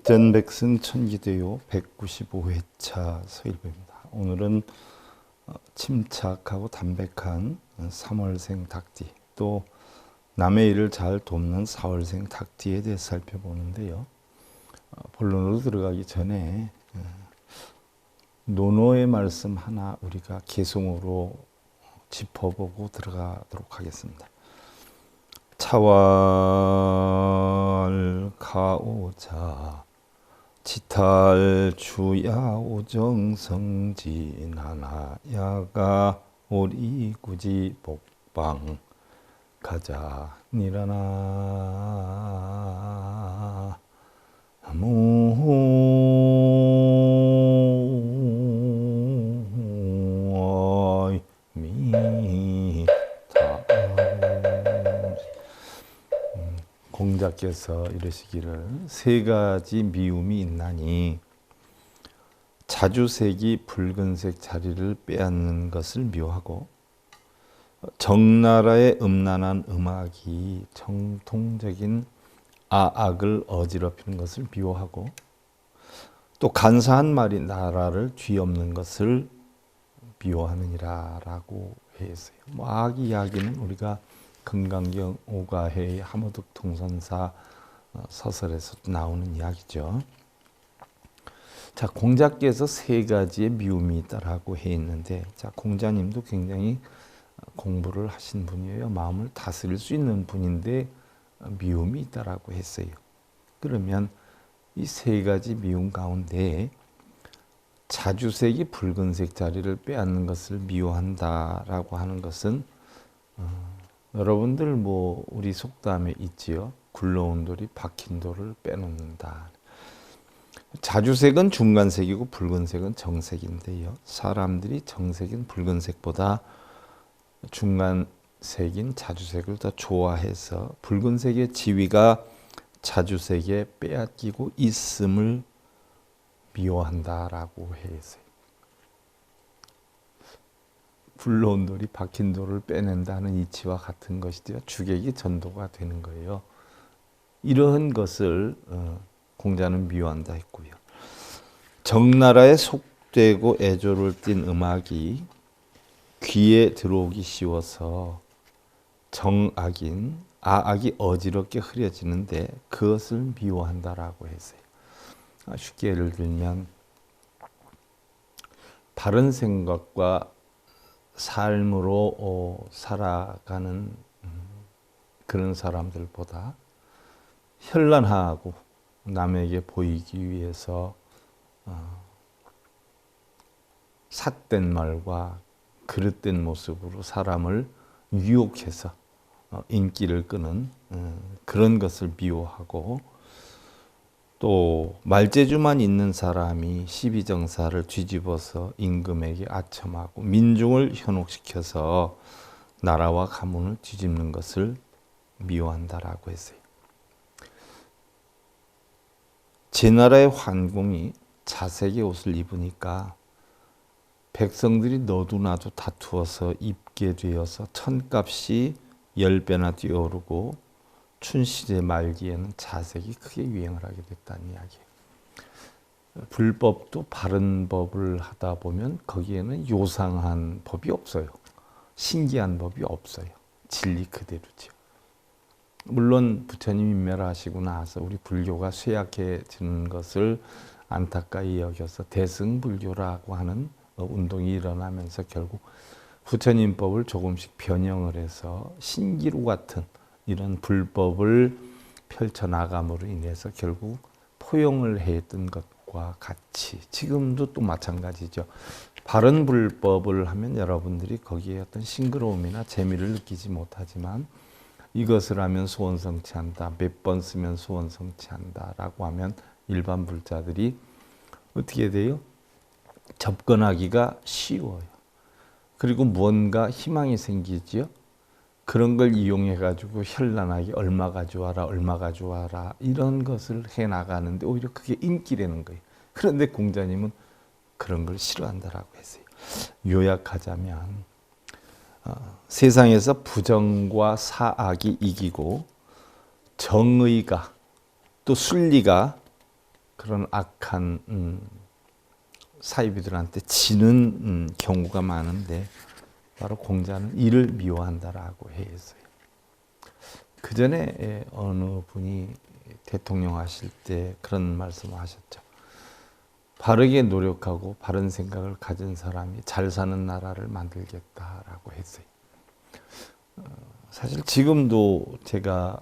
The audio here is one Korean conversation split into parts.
백전백승 천기대요 195회차 서일보입니다. 오늘은 침착하고 담백한 3월생 닭띠, 또 남의 일을 잘 돕는 4월생 닭띠에 대해서 살펴보는데요. 본론으로 들어가기 전에 논어의 말씀 하나 우리가 개송으로 짚어보고 들어가도록 하겠습니다. 차왈 가오자 지탈 주야 오정성지 나나야가 오리구지 복방 가자 니라나 공자께서 이러시기를 세 가지 미움이 있나니 자주색이 붉은색 자리를 빼앗는 것을 미워하고 적나라의 음란한 음악이 정통적인 아악을 어지럽히는 것을 미워하고 또 간사한 말이 나라를 뒤엎는 것을 미워하느니라 라고 했어요. 악 이야기는 우리가 금강경 오가해의 하모득 통선사 서설에서 나오는 이야기죠. 자, 공자께서 세 가지의 미움이 있다라고 해 있는데, 자, 공자님도 굉장히 공부를 하신 분이에요. 마음을 다스릴 수 있는 분인데 미움이 있다라고 했어요. 그러면 이 세 가지 미움 가운데 자주색이 붉은색 자리를 빼앗는 것을 미워한다라고 하는 것은 여러분들 우리 속담에 있지요. 굴러온 돌이 박힌 돌을 빼놓는다. 자주색은 중간색이고 붉은색은 정색인데요. 사람들이 정색인 붉은색보다 중간색인 자주색을 더 좋아해서 붉은색의 지위가 자주색에 빼앗기고 있음을 미워한다라고 했어요. 굴러온 돌이 박힌 돌을 빼낸다는 이치와 같은 것이죠. 주객이 전도가 되는 거예요. 이러한 것을 공자는 미워한다 했고요. 적나라에 속되고 애조를 띤 음악이 귀에 들어오기 쉬워서 정악인 아악이 어지럽게 흐려지는데 그것을 미워한다라고 했어요. 쉽게 예를 들면 바른 생각과 삶으로 살아가는 그런 사람들보다 현란하고 남에게 보이기 위해서 삿된 말과 그릇된 모습으로 사람을 유혹해서 인기를 끄는 그런 것을 미워하고, 또 말재주만 있는 사람이 시비정사를 뒤집어서 임금에게 아첨하고 민중을 현혹시켜서 나라와 가문을 뒤집는 것을 미워한다라고 했어요. 제 나라의 환궁이 자색의 옷을 입으니까 백성들이 너도 나도 다투어서 입게 되어서 천값이 10배나 뛰어오르고 춘시대 말기에는 자색이 크게 유행을 하게 됐다는 이야기예요. 불법도 바른 법을 하다 보면 거기에는 요상한 법이 없어요. 신기한 법이 없어요. 진리 그대로죠. 물론 부처님 인멸하시고 나서 우리 불교가 쇠약해지는 것을 안타까이 여겨서 대승불교라고 하는 운동이 일어나면서 결국 부처님 법을 조금씩 변형을 해서 신기루 같은 이런 불법을 펼쳐나감으로 인해서 결국 포용을 했던 것과 같이 지금도 또 마찬가지죠. 바른 불법을 하면 여러분들이 거기에 어떤 싱그러움이나 재미를 느끼지 못하지만 이것을 하면 소원성취한다, 몇 번 쓰면 소원성취한다라고 하면 일반 불자들이 어떻게 돼요? 접근하기가 쉬워요. 그리고 무언가 희망이 생기지요. 그런 걸 이용해 가지고 현란하게 얼마 가져와라 이런 것을 해나가는데 오히려 그게 인기라는 거예요. 그런데 공자님은 그런 걸 싫어한다라고 했어요. 요약하자면 세상에서 부정과 사악이 이기고 정의가 또 순리가 그런 악한 사이비들한테 지는 경우가 많은데 바로 공자는 이를 미워한다라고 했어요. 그 전에 어느 분이 대통령 하실 때 그런 말씀을 하셨죠. 바르게 노력하고 바른 생각을 가진 사람이 잘 사는 나라를 만들겠다라고 했어요. 사실 지금도 제가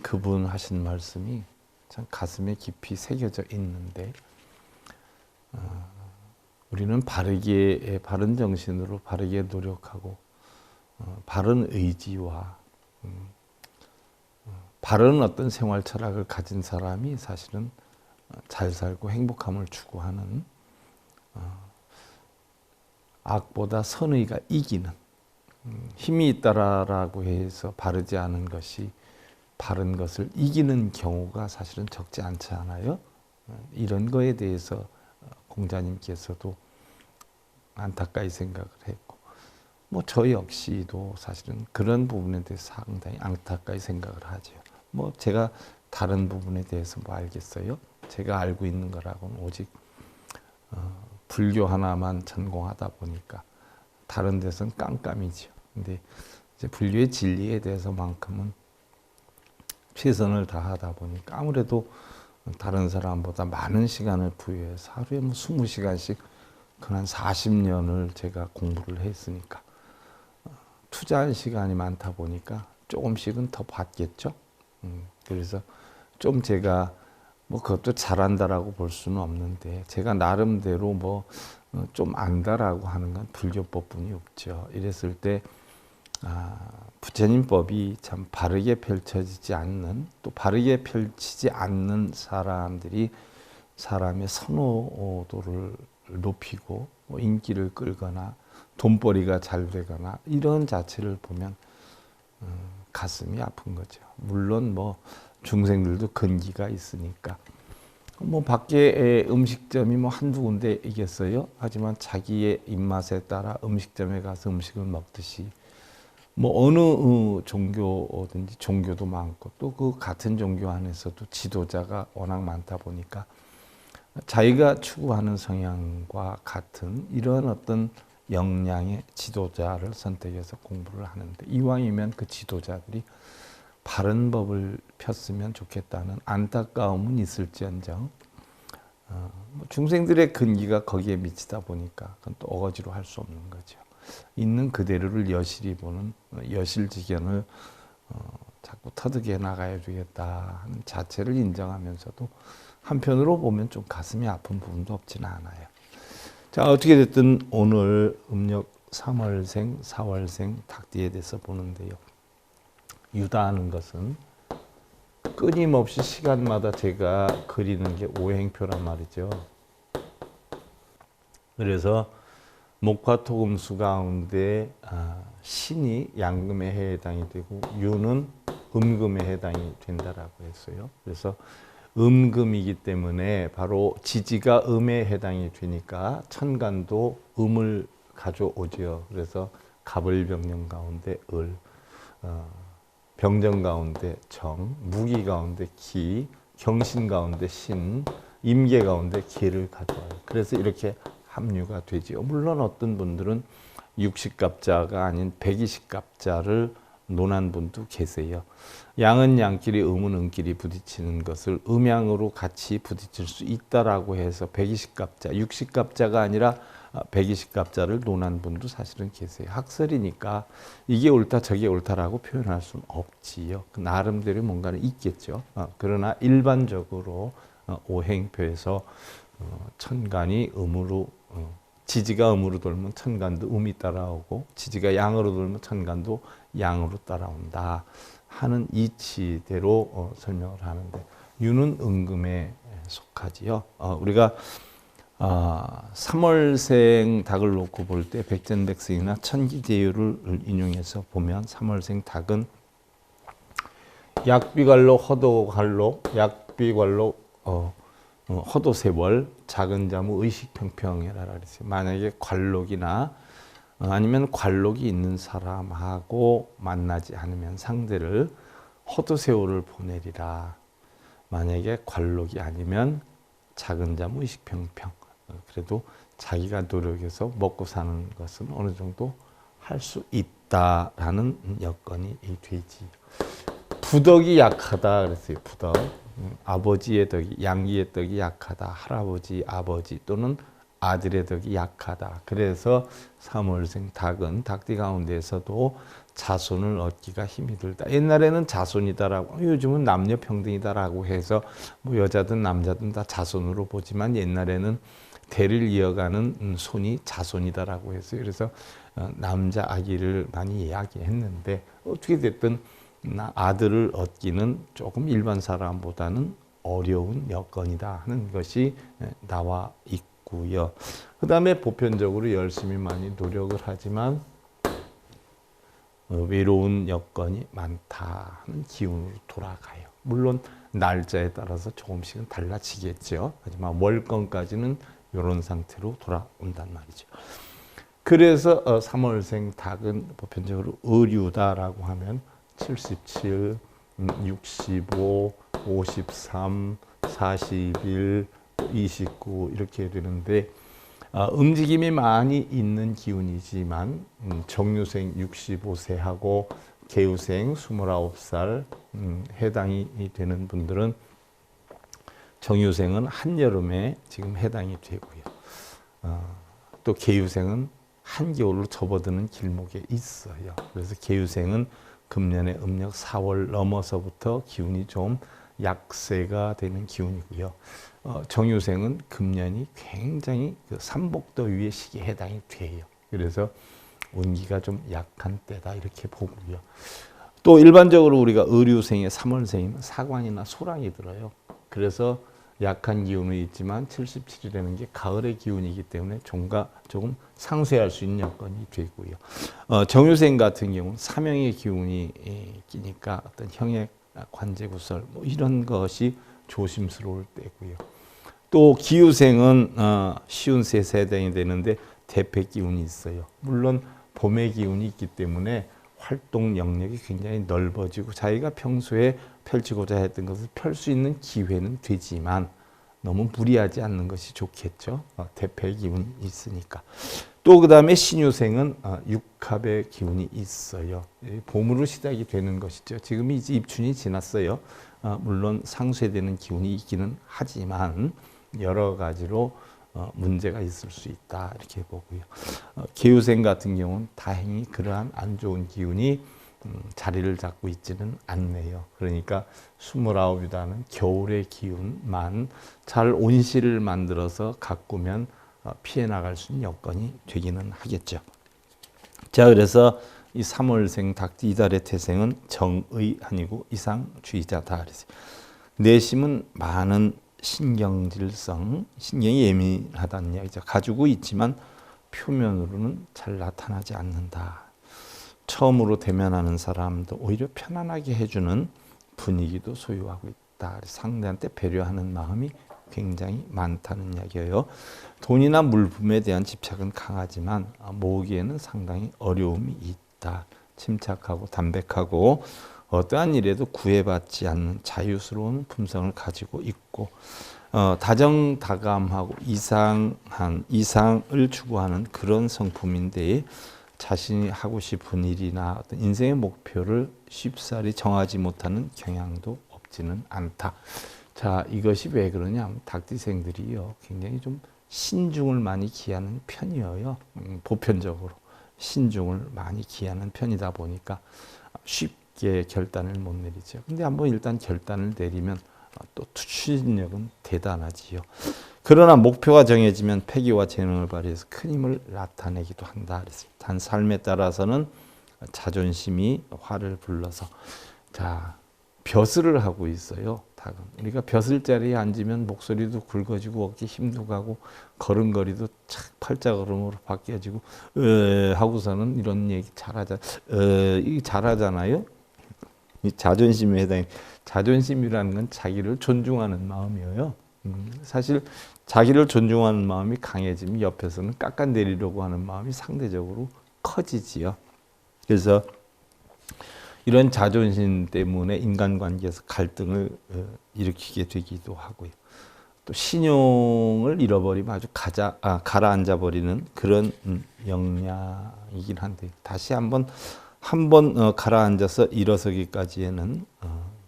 그분 하신 말씀이 참 가슴에 깊이 새겨져 있는데 우리는 바르게 바른 정신으로 바르게 노력하고 바른 의지와 바른 어떤 생활 철학을 가진 사람이 사실은 잘 살고 행복함을 추구하는 악보다 선의가 이기는 힘이 있다라고 해서 바르지 않은 것이 바른 것을 이기는 경우가 사실은 적지 않지 않아요? 이런 거에 대해서 공자님께서도 안타까이 생각을 했고 뭐 저 역시도 사실은 그런 부분에 대해서 상당히 안타까이 생각을 하죠. 뭐 제가 다른 부분에 대해서 뭐 알겠어요? 제가 알고 있는 거라고는 오직 불교 하나만 전공하다 보니까 다른 데서는 깜깜이죠. 근데 이제 불교의 진리에 대해서만큼은 최선을 다하다 보니까 아무래도 다른 사람보다 많은 시간을 부여해서 하루에 뭐 20시간씩 한 40년을 제가 공부를 했으니까 투자한 시간이 많다 보니까 조금씩은 더 받겠죠. 그래서 좀 제가 뭐 그것도 잘한다라고 볼 수는 없는데 제가 나름대로 뭐 좀 안다라고 하는 건 불교법뿐이 없죠. 이랬을 때 부처님법이 참 바르게 펼쳐지지 않는 또 바르게 펼치지 않는 사람들이 사람의 선호도를 높이고 뭐 인기를 끌거나 돈벌이가 잘 되거나 이런 자체를 보면 가슴이 아픈 거죠. 물론 뭐 중생들도 근기가 있으니까 뭐 밖에 음식점이 뭐 한두 군데이겠어요. 하지만 자기의 입맛에 따라 음식점에 가서 음식을 먹듯이 뭐 어느 종교든지 종교도 많고 또 그 같은 종교 안에서도 지도자가 워낙 많다 보니까 자기가 추구하는 성향과 같은 이런 어떤 역량의 지도자를 선택해서 공부를 하는데 이왕이면 그 지도자들이 바른 법을 폈으면 좋겠다는 안타까움은 있을지언정 중생들의 근기가 거기에 미치다 보니까 그건 또 어거지로 할 수 없는 거죠. 있는 그대로를 여실히 보는 여실지견을 자꾸 터득해 나가야 되겠다 하는 자체를 인정하면서도 한편으로 보면 좀 가슴이 아픈 부분도 없지는 않아요. 자, 어떻게 됐든 오늘 음력 3월생, 4월생 닭띠에 대해서 보는데요. 유다하는 것은 끊임없이 시간마다 제가 그리는 게 오행표란 말이죠. 그래서 목화 토금수 가운데 신이 양금에 해당이 되고 유는 음금에 해당이 된다라고 했어요. 그래서 음금이기 때문에 바로 지지가 음에 해당이 되니까 천간도 음을 가져오죠. 그래서 갑을병령 가운데 을, 병정 가운데 정, 무기 가운데 기, 경신 가운데 신, 임계 가운데 기를 가져와요. 그래서 이렇게 합류가 되지요. 물론 어떤 분들은 60갑자가 아닌 120갑자를 논한 분도 계세요. 양은 양끼리 음은 음끼리 부딪히는 것을 음양으로 같이 부딪힐 수 있다라고 해서 120갑자, 60갑자가 아니라 120갑자를 논한 분도 사실은 계세요. 학설이니까 이게 옳다 저게 옳다라고 표현할 수는 없지요. 나름대로 뭔가는 있겠죠. 그러나 일반적으로 오행표에서 천간이 음으로 지지가 음으로 돌면 천간도 음이 따라오고 지지가 양으로 돌면 천간도 양으로 따라온다 하는 이치대로 설명을 하는데 유는 음금에 속하지요. 우리가 3월생 닭을 놓고 볼 때 백전백승이나 천기제유를 인용해서 보면 3월생 닭은 약비관로 허도관로 약비관로 허도세월 작은 자무 의식평평해라 그랬어요. 만약에 관록이나 아니면 관록이 있는 사람하고 만나지 않으면 상대를 허도세월을 보내리라. 만약에 관록이 아니면 작은 자 무의식평평. 그래도 자기가 노력해서 먹고 사는 것은 어느 정도 할 수 있다라는 여건이 되지. 부덕이 약하다 그랬어요. 부덕. 아버지의 덕이, 양기의 덕이 약하다. 할아버지, 아버지 또는 아들의 덕이 약하다. 그래서 삼월생 닭은 닭띠 가운데서도 자손을 얻기가 힘이 들다. 옛날에는 자손이다라고, 요즘은 남녀 평등이다라고 해서 뭐 여자든 남자든 다 자손으로 보지만 옛날에는 대를 이어가는 손이 자손이다라고 했어요. 그래서 남자 아기를 많이 이야기했는데 어떻게 됐든 아들을 얻기는 조금 일반 사람보다는 어려운 여건이다 하는 것이 나와 있고요. 그 다음에 보편적으로 열심히 많이 노력을 하지만 외로운 여건이 많다 하는 기운으로 돌아가요. 물론 날짜에 따라서 조금씩은 달라지겠죠. 하지만 월건까지는 이런 상태로 돌아온단 말이죠. 그래서 3월생 닭은 보편적으로 의류다라고 하면 77, 65, 53, 41, 29 이렇게 되는데 움직임이 많이 있는 기운이지만 정유생 65세하고 개유생 29살 해당이 되는 분들은 정유생은 한여름에 지금 해당이 되고요. 또 개유생은 한겨울로 접어드는 길목에 있어요. 그래서 개유생은 금년의 음력 4월 넘어서부터 기운이 좀 약세가 되는 기운이고요. 정유생은 금년이 굉장히 그 삼복더위의 시기에 해당이 돼요. 그래서 운기가 좀 약한 때다 이렇게 보고요. 또 일반적으로 우리가 의류생의 3월생이면 사관이나 소랑이 들어요. 그래서 약한 기운은 있지만 77이라는 게 가을의 기운이기 때문에 조금 상쇄할 수 있는 여건이 되고요. 정유생 같은 경우는 사명의 기운이 끼니까 어떤 형의 관제구설 뭐 이런 것이 조심스러울 때고요. 또 기유생은 쉬운 세세당이 되는데 대패 기운이 있어요. 물론 봄의 기운이 있기 때문에 활동 영역이 굉장히 넓어지고 자기가 평소에 펼치고자 했던 것을 펼 수 있는 기회는 되지만 너무 무리하지 않는 것이 좋겠죠. 대패 기운이 있으니까. 또 그 다음에 신유생은 육합의 기운이 있어요. 봄으로 시작이 되는 것이죠. 지금 이제 입춘이 지났어요. 물론 상쇄되는 기운이 있기는 하지만 여러 가지로 문제가 있을 수 있다 이렇게 보고요. 개유생 같은 경우는 다행히 그러한 안 좋은 기운이 자리를 잡고 있지는 않네요. 그러니까 29이라는 겨울의 기운만 잘 온실을 만들어서 가꾸면 피해 나갈 수 있는 여건이 되기는 하겠죠. 자, 그래서 이 3월생 닭띠 이달의 태생은 정의한이고 이상주의자다 그랬어요. 내심은 많은 신경질성, 신경이 예민하다는 이야기죠. 가지고 있지만 표면으로는 잘 나타나지 않는다. 처음으로 대면하는 사람도 오히려 편안하게 해주는 분위기도 소유하고 있다. 상대한테 배려하는 마음이 굉장히 많다는 이야기예요. 돈이나 물품에 대한 집착은 강하지만 모으기에는 상당히 어려움이 있다. 침착하고 담백하고 어떠한 일에도 구애받지 않는 자유스러운 품성을 가지고 있고 다정다감하고 이상을 추구하는 그런 성품인데 자신이 하고 싶은 일이나 어떤 인생의 목표를 쉽사리 정하지 못하는 경향도 없지는 않다. 자, 이것이 왜 그러냐? 닭띠생들이요, 굉장히 좀 신중을 많이 기하는 편이에요. 보편적으로 신중을 많이 기하는 편이다 보니까 쉽게 결단을 못 내리죠. 근데 한번 일단 결단을 내리면 또 추진력은 대단하지요. 그러나 목표가 정해지면 패기와 재능을 발휘해서 큰 힘을 나타내기도 한다. 단 삶에 따라서는 자존심이 화를 불러서 자 벼슬을 하고 있어요. 닭은 우리가 벼슬 자리에 앉으면 목소리도 굵어지고 어깨 힘도 가고 걸음걸이도 착 팔자걸음으로 바뀌어지고 하고서는 이런 얘기 이 잘하잖아요. 이 자존심에 해당해. 자존심이라는 건 자기를 존중하는 마음이에요. 사실 자기를 존중하는 마음이 강해지면 옆에서는 깎아내리려고 하는 마음이 상대적으로 커지지요. 그래서 이런 자존심 때문에 인간관계에서 갈등을 일으키게 되기도 하고요. 또 신용을 잃어버리면 아주 가라앉아 버리는 그런 영향이긴 한데, 다시 한번 가라앉아서 일어서기까지에는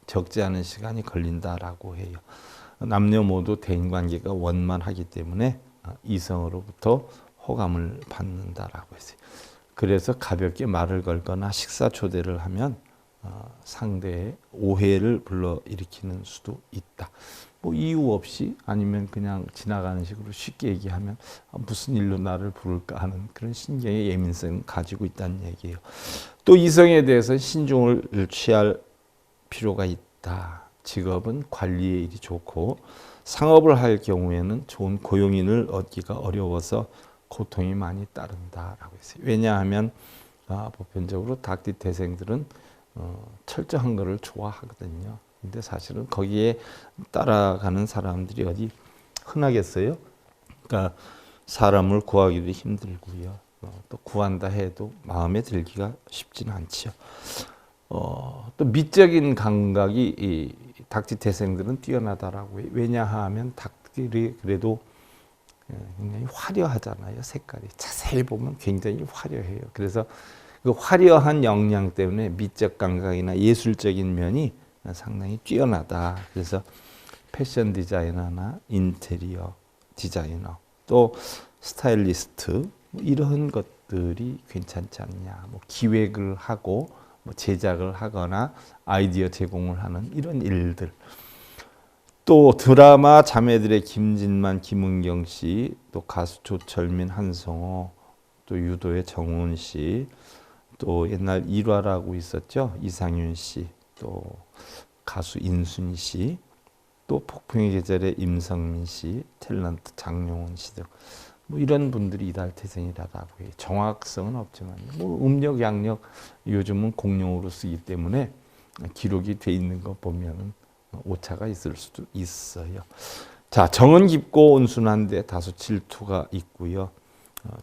적지 않은 시간이 걸린다라고 해요. 남녀 모두 대인관계가 원만하기 때문에 이성으로부터 호감을 받는다라고 했어요. 그래서 가볍게 말을 걸거나 식사 초대를 하면 상대의 오해를 불러일으키는 수도 있다. 뭐 이유 없이, 아니면 그냥 지나가는 식으로 쉽게 얘기하면 무슨 일로 나를 부를까 하는 그런 신경의 예민성을 가지고 있다는 얘기예요. 또 이성에 대해서 신중을 취할 필요가 있다. 직업은 관리의 일이 좋고 상업을 할 경우에는 좋은 고용인을 얻기가 어려워서 고통이 많이 따른다라고 했어요. 왜냐하면 보편적으로 닭띠 태생들은 철저한 것을 좋아하거든요. 근데 사실은 거기에 따라가는 사람들이 어디 흔하겠어요? 그러니까 사람을 구하기도 힘들고요. 또 구한다 해도 마음에 들기가 쉽지는 않죠. 또 미적인 감각이 이 닭띠 태생들은 뛰어나다라고 해요. 왜냐하면 닭들이 그래도 굉장히 화려하잖아요. 색깔이 자세히 보면 굉장히 화려해요. 그래서 그 화려한 역량 때문에 미적 감각이나 예술적인 면이 상당히 뛰어나다. 그래서 패션 디자이너나 인테리어 디자이너, 또 스타일리스트, 이런 것들이 괜찮지 않냐. 뭐 기획을 하고 뭐 제작을 하거나 아이디어 제공을 하는 이런 일들. 또 드라마 자매들의 김진만, 김은경 씨, 또 가수 조철민, 한성호, 또 유도의 정훈 씨, 또 옛날 일화라고 있었죠. 이상윤 씨, 또 가수 인순이 씨, 또 폭풍의 계절의 임성민 씨, 탤런트 장용훈 씨 등 뭐 이런 분들이 이달 태생이라고 해요. 정확성은 없지만 뭐 음력 양력 요즘은 공용으로 쓰기 때문에 기록이 돼 있는 거 보면은 오차가 있을 수도 있어요. 자, 정은 깊고 온순한데 다소 질투가 있고요.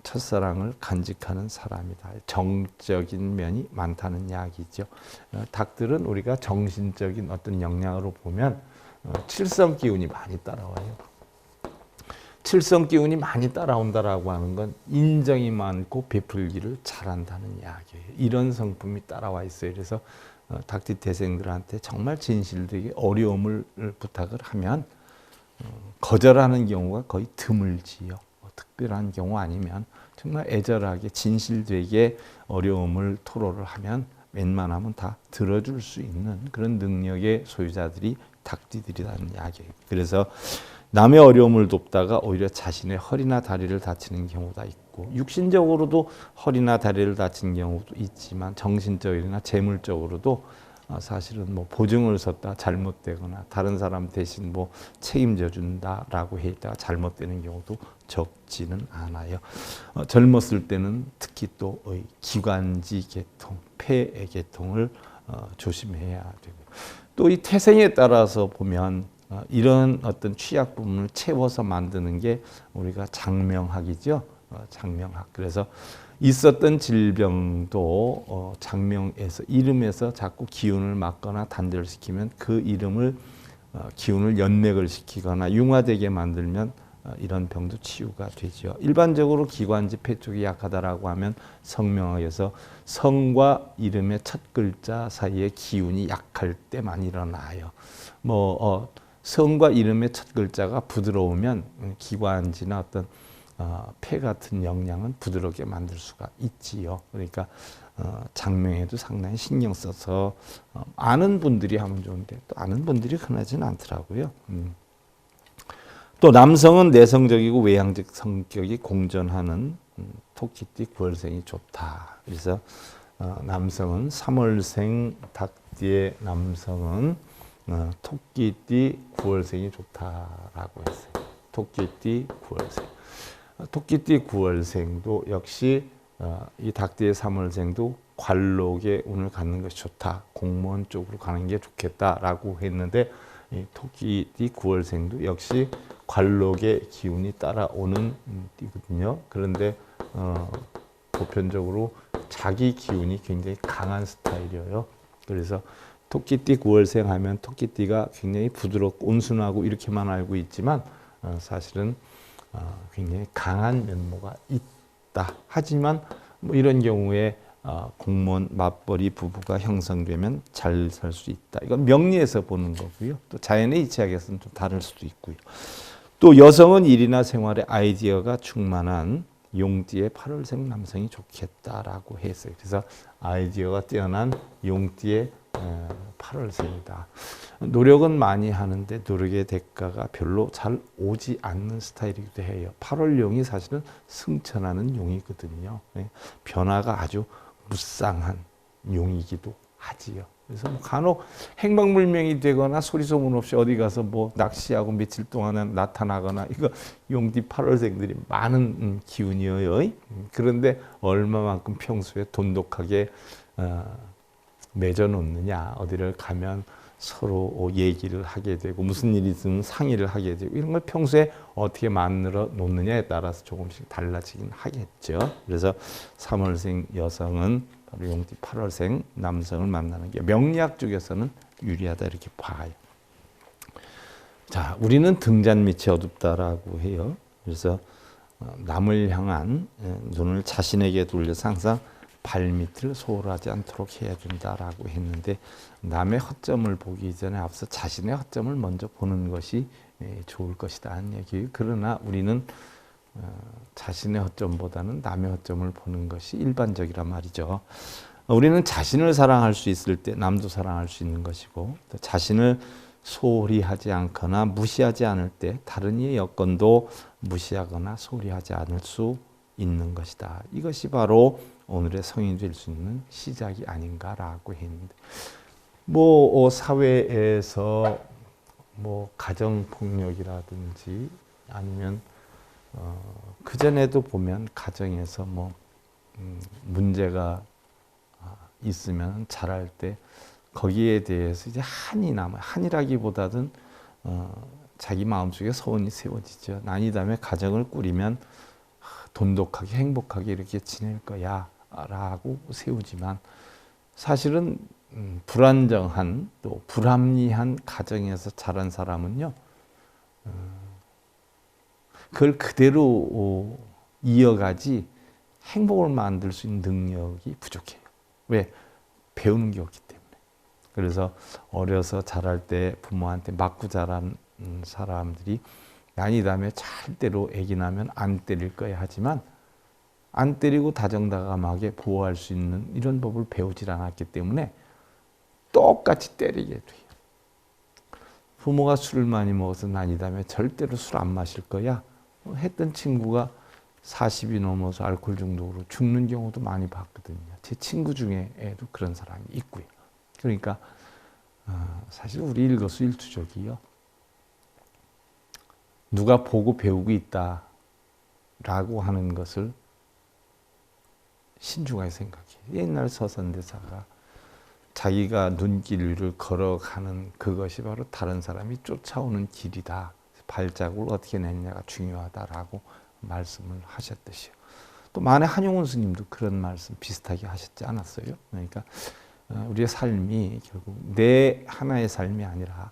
첫사랑을 간직하는 사람이다. 정적인 면이 많다는 이야기죠. 닭들은 우리가 정신적인 어떤 역량으로 보면 칠성 기운이 많이 따라와요. 칠성 기운이 많이 따라온다라고 하는 건 인정이 많고 베풀기를 잘한다는 이야기예요. 이런 성품이 따라와 있어요. 그래서 닭띠 태생들한테 정말 진실되게 어려움을 부탁을 하면 거절하는 경우가 거의 드물지요. 특별한 경우 아니면 정말 애절하게 진실되게 어려움을 토로를 하면 웬만하면 다 들어줄 수 있는 그런 능력의 소유자들이 닭띠들이라는 이야기예요. 그래서 남의 어려움을 돕다가 오히려 자신의 허리나 다리를 다치는 경우가 있고, 육신적으로도 허리나 다리를 다치는 경우도 있지만 정신적이나 재물적으로도 사실은 뭐 보증을 섰다 잘못되거나 다른 사람 대신 뭐 책임져 준다라고 했다가 잘못되는 경우도 적지는 않아요. 젊었을 때는 특히 또 기관지 계통, 폐 계통을 조심해야 되고, 또 이 태생에 따라서 보면 이런 어떤 취약 부분을 채워서 만드는 게 우리가 장명학이죠. 장명학. 그래서 있었던 질병도 장명에서, 이름에서 자꾸 기운을 막거나 단절시키면 그 이름을 기운을 연맥을 시키거나 융화되게 만들면 이런 병도 치유가 되죠. 일반적으로 기관지 폐 쪽이 약하다라고 하면 성명학에서 성과 이름의 첫 글자 사이에 기운이 약할 때만 일어나요. 성과 이름의 첫 글자가 부드러우면 기관지나 어떤 폐 같은 영양은 부드럽게 만들 수가 있지요. 그러니까 장명에도 상당히 신경 써서 아는 분들이 하면 좋은데 또 아는 분들이 흔하지는 않더라고요. 또 남성은 내성적이고 외향적 성격이 공존하는 토끼띠 9월생이 좋다. 그래서 남성은 3월생 닭띠의 남성은 토끼띠 9월생이 좋다라고 했어요. 토끼띠 9월생. 토끼띠 9월생도 역시 이 닭띠의 3월생도 관록의 운을 갖는 것이 좋다. 공무원 쪽으로 가는 게 좋겠다라고 했는데, 이 토끼띠 9월생도 역시 관록의 기운이 따라오는 띠거든요. 그런데 보편적으로 자기 기운이 굉장히 강한 스타일이에요. 그래서 토끼띠 9월생 하면 토끼띠가 굉장히 부드럽고 온순하고 이렇게만 알고 있지만 사실은 굉장히 강한 면모가 있다. 하지만 뭐 이런 경우에 공무원 맞벌이 부부가 형성되면 잘 살 수 있다. 이건 명리에서 보는 거고요. 또 자연의 이치학에서는 좀 다를 수도 있고요. 또 여성은 일이나 생활에 아이디어가 충만한 용띠의 8월생 남성이 좋겠다라고 했어요. 그래서 아이디어가 뛰어난 용띠의 8월생이다. 노력은 많이 하는데 노력의 대가가 별로 잘 오지 않는 스타일이기도 해요. 8월용이 사실은 승천하는 용이거든요. 변화가 아주 무쌍한 용이기도 하지요. 그래서 뭐 간혹 행방불명이 되거나 소리 소문 없이 어디 가서 뭐 낚시하고 며칠 동안 나타나거나 이거 용띠 8월생들이 많은 기운이에요. 그런데 얼마만큼 평소에 돈독하게 맺어놓느냐, 어디를 가면 서로 얘기를 하게 되고 무슨 일이 있으면 상의를 하게 되고 이런 걸 평소에 어떻게 만들어 놓느냐에 따라서 조금씩 달라지긴 하겠죠. 그래서 3월생 여성은 바로 용띠 8월생 남성을 만나는 게 명리학 쪽에서는 유리하다 이렇게 봐요. 자, 우리는 등잔 밑이 어둡다라고 해요. 그래서 남을 향한 눈을 자신에게 돌려서 항상 발밑을 소홀하지 않도록 해야 된다라고 했는데 남의 허점을 보기 전에 앞서 자신의 허점을 먼저 보는 것이 좋을 것이다 하는 얘기예요. 그러나 우리는 자신의 허점보다는 남의 허점을 보는 것이 일반적이란 말이죠. 우리는 자신을 사랑할 수 있을 때 남도 사랑할 수 있는 것이고 또 자신을 소홀히 하지 않거나 무시하지 않을 때 다른 이의 여건도 무시하거나 소홀히 하지 않을 수 있는 것이다. 이것이 바로 오늘의 성인이 될 수 있는 시작이 아닌가라고 했는데 뭐 사회에서 뭐 가정 폭력이라든지 아니면 그 전에도 보면 가정에서 뭐 문제가 있으면 자랄 때 거기에 대해서 이제 한이 남아요. 한이라기보다는 자기 마음속에 소원이 세워지죠. 난 이 다음에 가정을 꾸리면 돈독하게 행복하게 이렇게 지낼 거야 라고 세우지만 사실은 불안정한 또 불합리한 가정에서 자란 사람은요 그걸 그대로 이어가지 행복을 만들 수 있는 능력이 부족해요. 왜? 배우는 게 없기 때문에. 그래서 어려서 자랄 때 부모한테 맞고 자란 사람들이 난 이 다음에 절대로 애기 나면 안 때릴 거야 하지만 안 때리고 다정다감하게 보호할 수 있는 이런 법을 배우질 않았기 때문에 똑같이 때리게 돼요. 부모가 술을 많이 먹어서 난 이 다음에 절대로 술 안 마실 거야 했던 친구가 40이 넘어서 알코올 중독으로 죽는 경우도 많이 봤거든요. 제 친구 중에도 그런 사람이 있고요. 그러니까 사실 우리 일거수일투족이요. 누가 보고 배우고 있다라고 하는 것을 신중하게 생각해요. 옛날 서선대사가 자기가 눈길 위를 걸어가는 그것이 바로 다른 사람이 쫓아오는 길이다. 발자국을 어떻게 내느냐가 중요하다라고 말씀을 하셨듯이요. 또 만해 한용운 스님도 그런 말씀 비슷하게 하셨지 않았어요? 그러니까 우리의 삶이 결국 내 하나의 삶이 아니라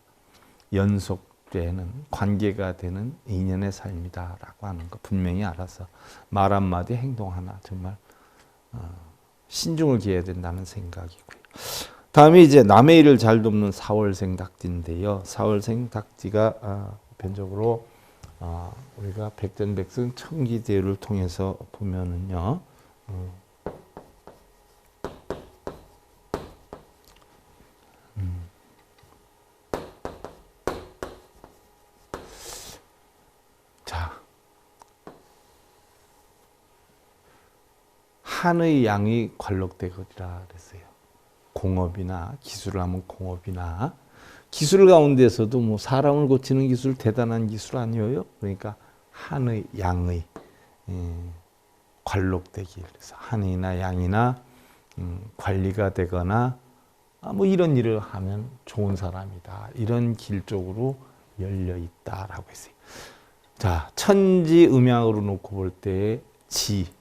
연속되는 관계가 되는 인연의 삶이다라고 하는 거 분명히 알아서 말 한마디 행동 하나 정말 신중을 기해야 된다는 생각이고요. 다음에 이제 남의 일을 잘 돕는 4월생 닭띠인데요. 4월생 닭띠가 보편적으로 우리가 백전백승 청기대를 통해서 보면은요. 자, 한의 양이 관록되거리라 그랬어요. 공업이나 기술을 하면 공업이나 기술 가운데서도 뭐 사람을 고치는 기술 대단한 기술 아니에요? 그러니까 한의 양의 관록되기. 그래서 한이나 양이나 관리가 되거나 뭐 이런 일을 하면 좋은 사람이다. 이런 길 쪽으로 열려 있다라고 했어요. 자, 천지 음양으로 놓고 볼 때 지,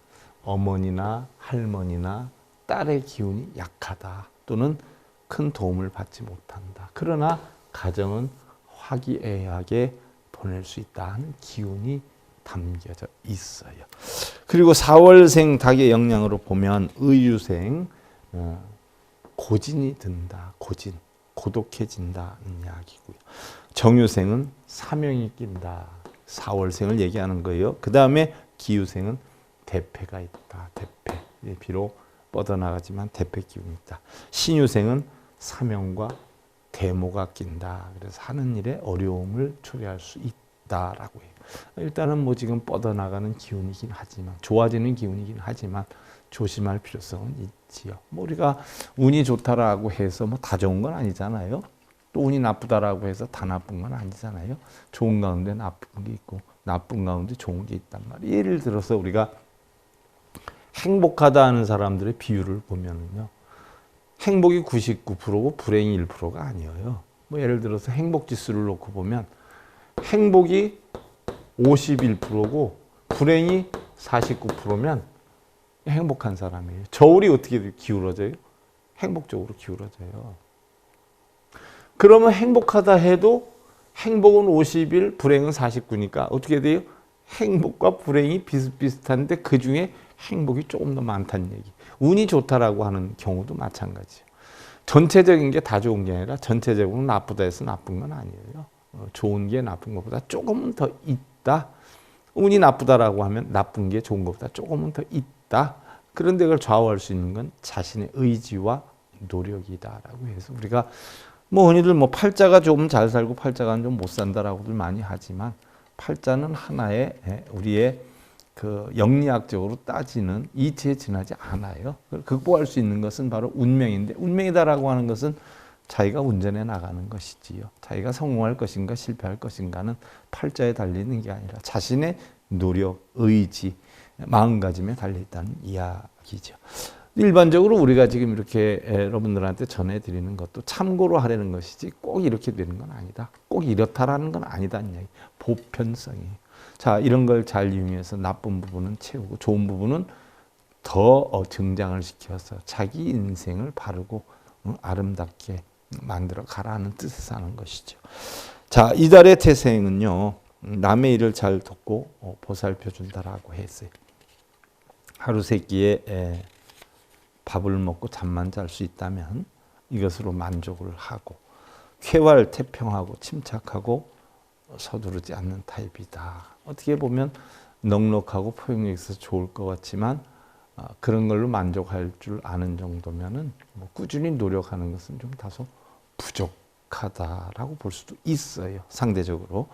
어머니나 할머니나 딸의 기운이 약하다. 또는 큰 도움을 받지 못한다. 그러나 가정은 화기애애하게 보낼 수 있다는 기운이 담겨져 있어요. 그리고 4월생 닭의 영향으로 보면 의유생 고진이 든다. 고진, 고독해진다는 이야기고요. 정유생은 사명이 낀다. 4월생을 얘기하는 거예요. 그 다음에 기유생은 대패가 있다. 대패. 비록 뻗어나가지만 대패 기운이 있다. 신유생은 사명과 대모가 낀다. 그래서 하는 일에 어려움을 초래할 수 있다라고 해요. 일단은 뭐 지금 뻗어나가는 기운이긴 하지만, 좋아지는 기운이긴 하지만 조심할 필요성은 있지요. 뭐 우리가 운이 좋다라고 해서 뭐 다 좋은 건 아니잖아요. 또 운이 나쁘다라고 해서 다 나쁜 건 아니잖아요. 좋은 가운데 나쁜 게 있고 나쁜 가운데 좋은 게 있단 말이에요. 예를 들어서 우리가 행복하다 하는 사람들의 비율을 보면은요. 행복이 99%고 불행이 1%가 아니에요. 뭐 예를 들어서 행복 지수를 놓고 보면 행복이 51%고 불행이 49%면 행복한 사람이에요. 저울이 어떻게 기울어져요? 행복 쪽으로 기울어져요. 그러면 행복하다 해도 행복은 51, 불행은 49니까 어떻게 돼요? 행복과 불행이 비슷비슷한데 그 중에 행복이 조금 더 많다는 얘기. 운이 좋다라고 하는 경우도 마찬가지예요. 전체적인 게 다 좋은 게 아니라 전체적으로 나쁘다 해서 나쁜 건 아니에요. 좋은 게 나쁜 것보다 조금은 더 있다. 운이 나쁘다라고 하면 나쁜 게 좋은 것보다 조금은 더 있다. 그런데 그걸 좌우할 수 있는 건 자신의 의지와 노력이다라고 해서 우리가 뭐 흔히들 뭐 팔자가 좀 잘 살고 팔자가 좀 못 산다라고들 많이 하지만 팔자는 하나의 우리의 그 영리학적으로 따지는 이치에 지나지 않아요. 그걸 극복할 수 있는 것은 바로 운명인데 운명이다라고 하는 것은 자기가 운전해 나가는 것이지요. 자기가 성공할 것인가 실패할 것인가는 팔자에 달리는 게 아니라 자신의 노력, 의지, 마음가짐에 달려있다는 이야기죠. 일반적으로 우리가 지금 이렇게 여러분들한테 전해드리는 것도 참고로 하려는 것이지 꼭 이렇게 되는 건 아니다. 꼭 이렇다라는 건 아니다는 이야기. 보편성이에요. 자, 이런 걸 잘 이용해서 나쁜 부분은 채우고 좋은 부분은 더 증장을 시켜서 자기 인생을 바르고 아름답게 만들어 가라는 뜻에서 하는 것이죠. 자, 이달의 태생은요. 남의 일을 잘 돕고 보살펴 준다라고 했어요. 하루 세 끼에 밥을 먹고 잠만 잘 수 있다면 이것으로 만족을 하고 쾌활태평하고 침착하고 서두르지 않는 타입이다. 어떻게 보면 넉넉하고 포용력 있어서 좋을 것 같지만 그런 걸로 만족할 줄 아는 정도면은 뭐 꾸준히 노력하는 것은 좀 다소 부족하다라고 볼 수도 있어요. 상대적으로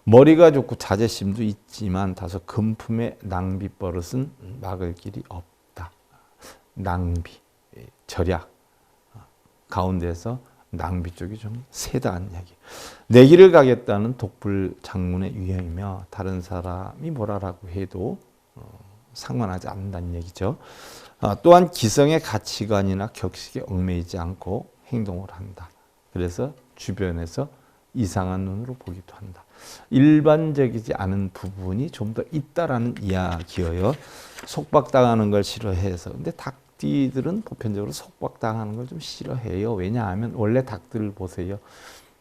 머리가 좋고 자제심도 있지만 다소 금품의 낭비 버릇은 막을 길이 없다. 낭비, 절약 가운데서 낭비 쪽이 좀 세다는 이야기. 내 길을 가겠다는 독불 장문의 유형이며 다른 사람이 뭐라고 해도 상관하지 않는다는 얘기죠. 또한 기성의 가치관이나 격식에 얽매이지 않고 행동을 한다. 그래서 주변에서 이상한 눈으로 보기도 한다. 일반적이지 않은 부분이 좀 더 있다라는 이야기예요. 속박당하는 걸 싫어해서. 근데 닭띠들은 보편적으로 속박당하는 걸 좀 싫어해요. 왜냐하면 원래 닭들을 보세요.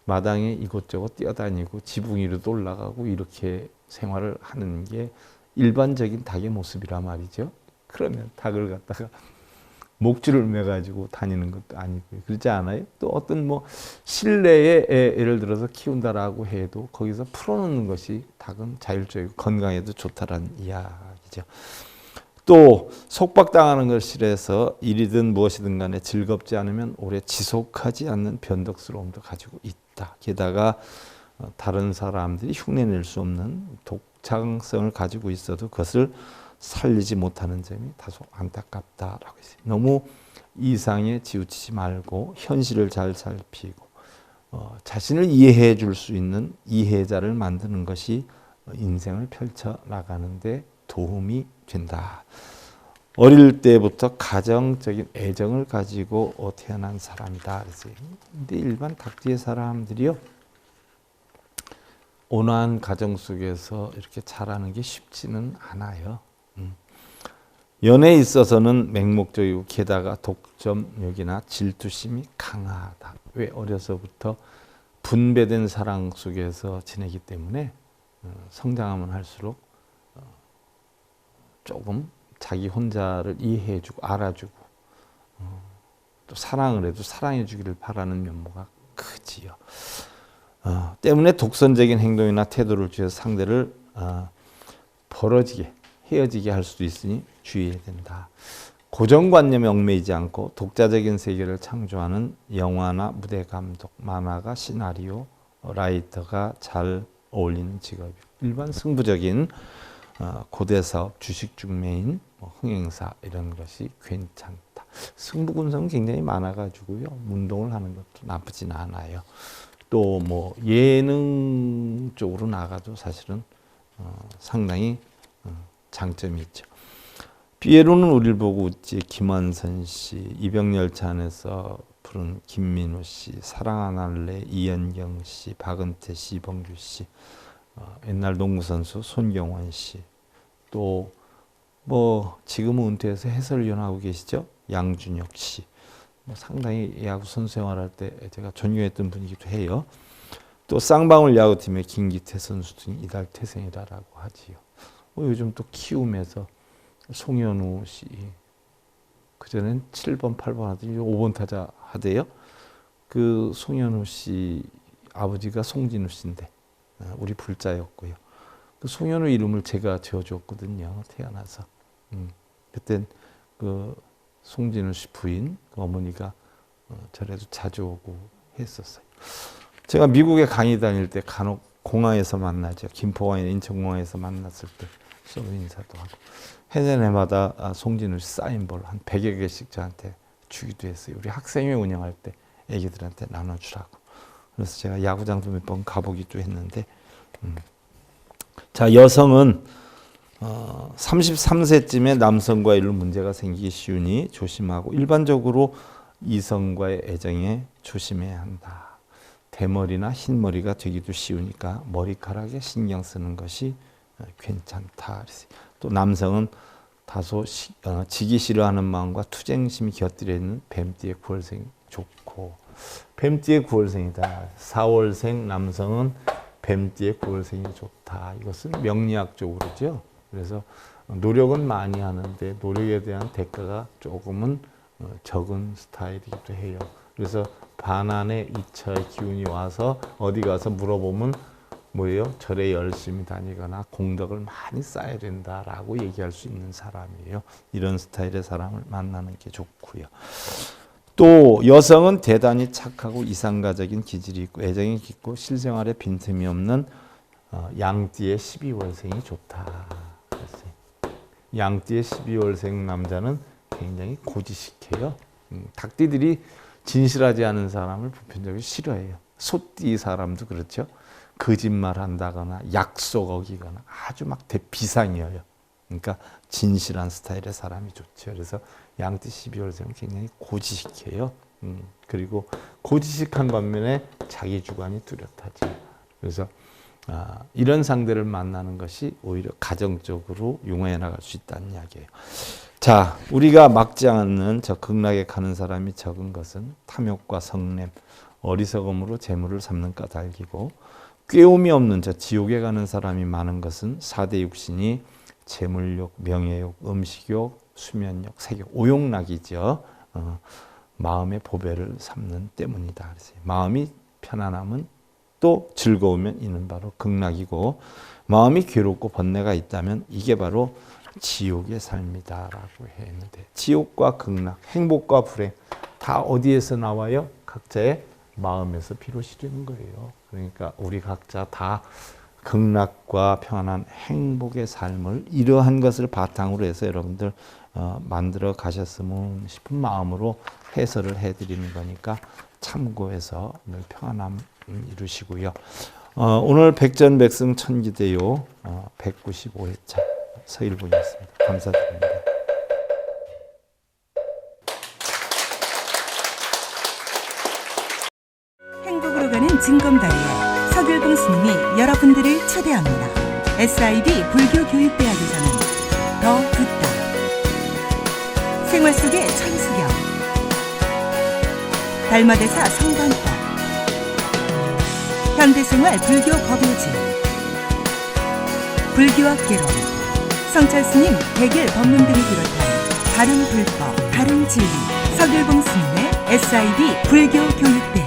마당에 이곳저곳 뛰어다니고 지붕 위로도 올라가고 이렇게 생활을 하는 게 일반적인 닭의 모습이란 말이죠. 그러면 닭을 갖다가 목줄을 매가지고 다니는 것도 아니고요. 그렇지 않아요? 또 어떤 뭐 실내에 예를 들어서 키운다라고 해도 거기서 풀어놓는 것이 닭은 자율적이고 건강에도 좋다라는 이야기죠. 또 속박당하는 걸 싫어해서 일이든 무엇이든 간에 즐겁지 않으면 오래 지속하지 않는 변덕스러움도 가지고 있다. 게다가 다른 사람들이 흉내낼 수 없는 독창성을 가지고 있어도 그것을 살리지 못하는 점이 다소 안타깝다라고 했어요. 너무 이상에 지우치지 말고 현실을 잘 살피고 자신을 이해해 줄 수 있는 이해자를 만드는 것이 인생을 펼쳐 나가는데 도움이 된다. 어릴 때부터 가정적인 애정을 가지고 태어난 사람이다. 그런데 일반 닭띠의 사람들이요. 온화한 가정 속에서 이렇게 자라는 게 쉽지는 않아요. 연애에 있어서는 맹목적이고 게다가 독점욕이나 질투심이 강하다. 왜? 어려서부터 분배된 사랑 속에서 지내기 때문에 성장하면 할수록 조금 자기 혼자를 이해해주고 알아주고 또 사랑을 해도 사랑해주기를 바라는 면모가 크지요. 때문에 독선적인 행동이나 태도를 취해서 상대를 벌어지게 헤어지게 할 수도 있으니 주의해야 된다. 고정관념에 얽매이지 않고 독자적인 세계를 창조하는 영화나 무대 감독, 만화가, 시나리오, 라이터가 잘 어울리는 직업이고 일반 승부적인 고대사업, 주식중매인, 흥행사 이런 것이 괜찮다. 승부군성 굉장히 많아가지고요. 운동을 하는 것도 나쁘진 않아요. 또 뭐 예능 쪽으로 나가도 사실은 상당히 장점이 있죠. 피에로는 우리를 보고 웃지, 김원선 씨, 이병열차 안에서 부른 김민우 씨, 사랑 안 할래, 이연경 씨, 박은태 씨, 이봉규 씨, 옛날 농구선수 손경원 씨, 또 뭐 지금은 은퇴해서 해설위원하고 계시죠? 양준혁 씨. 상당히 야구 선수 생활할 때 제가 존경했던 분이기도 해요. 또 쌍방울 야구팀의 김기태 선수 등이 이달 태생이라고 하지요. 요즘 또 키움에서 송현우 씨, 그전엔 7번, 8번 하더니 5번 타자 하대요. 그 송현우 씨 아버지가 송진우 씨인데 우리 불자였고요. 그 송현우 이름을 제가 지어줬거든요. 태어나서. 그땐 그 송진우 씨 부인, 그 어머니가 절에도 자주 오고 했었어요. 제가 미국에 강의 다닐 때 간혹 공항에서 만나죠. 김포공항이나 인천공항에서 만났을 때 서로 인사도 하고. 해내마다 송진우 씨 사인볼 한 100여 개씩 저한테 주기도 했어요. 우리 학생회 운영할 때 애기들한테 나눠주라고. 그래서 제가 야구장도 몇 번 가보기도 했는데 자, 여성은 33세쯤에 남성과의 문제가 생기기 쉬우니 조심하고 일반적으로 이성과의 애정에 조심해야 한다. 대머리나 흰머리가 되기도 쉬우니까 머리카락에 신경 쓰는 것이 괜찮다. 또 남성은 다소 지기 싫어하는 마음과 투쟁심이 곁들여 있는 뱀띠의 9월생이 좋고 뱀띠의 9월생이다. 4월생 남성은 뱀띠의 9월생이 좋다. 이것은 명리학적으로죠. 그래서 노력은 많이 하는데 노력에 대한 대가가 조금은 적은 스타일이기도 해요. 그래서 반환의 2차의 기운이 와서 어디 가서 물어보면 뭐예요? 절에 열심히 다니거나 공덕을 많이 쌓아야 된다라고 얘기할 수 있는 사람이에요. 이런 스타일의 사람을 만나는 게 좋고요. 또 여성은 대단히 착하고 이상가적인 기질이 있고 애정이 깊고 실생활에 빈틈이 없는 양띠의 12월생이 좋다. 양띠의 12월생 남자는 굉장히 고지식해요. 닭띠들이 진실하지 않은 사람을 보편적으로 싫어해요. 소띠 사람도 그렇죠. 거짓말 한다거나 약속 어기거나 아주 막 대비상이에요. 그러니까 진실한 스타일의 사람이 좋죠. 그래서 양띠 12월생은 굉장히 고지식해요. 그리고 고지식한 반면에 자기 주관이 뚜렷하죠. 그래서 이런 상대를 만나는 것이 오히려 가정적으로 융화해 나갈 수 있다는 이야기예요. 자, 우리가 막지 않는 저 극락에 가는 사람이 적은 것은 탐욕과 성냄, 어리석음으로 재물을 삼는 까닭이고 꾀움이 없는 저 지옥에 가는 사람이 많은 것은 4대 육신이 재물욕, 명예욕, 음식욕, 수면욕, 색욕, 오욕락이죠. 마음의 보배를 삼는 때문이다. 그래서 마음이 편안하면 또 즐거우면 이는 바로 극락이고 마음이 괴롭고 번뇌가 있다면 이게 바로 지옥의 삶이다라고 했는데 지옥과 극락, 행복과 불행 다 어디에서 나와요? 각자의 마음에서 비롯이 되는 거예요. 그러니까 우리 각자 다 극락과 평안한 행복의 삶을 이러한 것을 바탕으로 해서 여러분들 만들어 가셨으면 싶은 마음으로 해설을 해드리는 거니까 참고해서 늘 평안함 이루시고요. 오늘 백전백승 천기대요 195회차 서일본이었습니다. 감사드립니다. 행복으로 가는 징검다리에 서길봉 스님이 여러분들을 초대합니다. SIB 불교교육대학에서는 더 듣다, 생활 속의 천수경, 달마대사 성관법, 현대생활 불교 법요지, 불교학개론, 성찰스님 백일 법문 등을 비롯한 다른 불법, 다른 진리, 서길봉 스님의 SIB 불교 교육대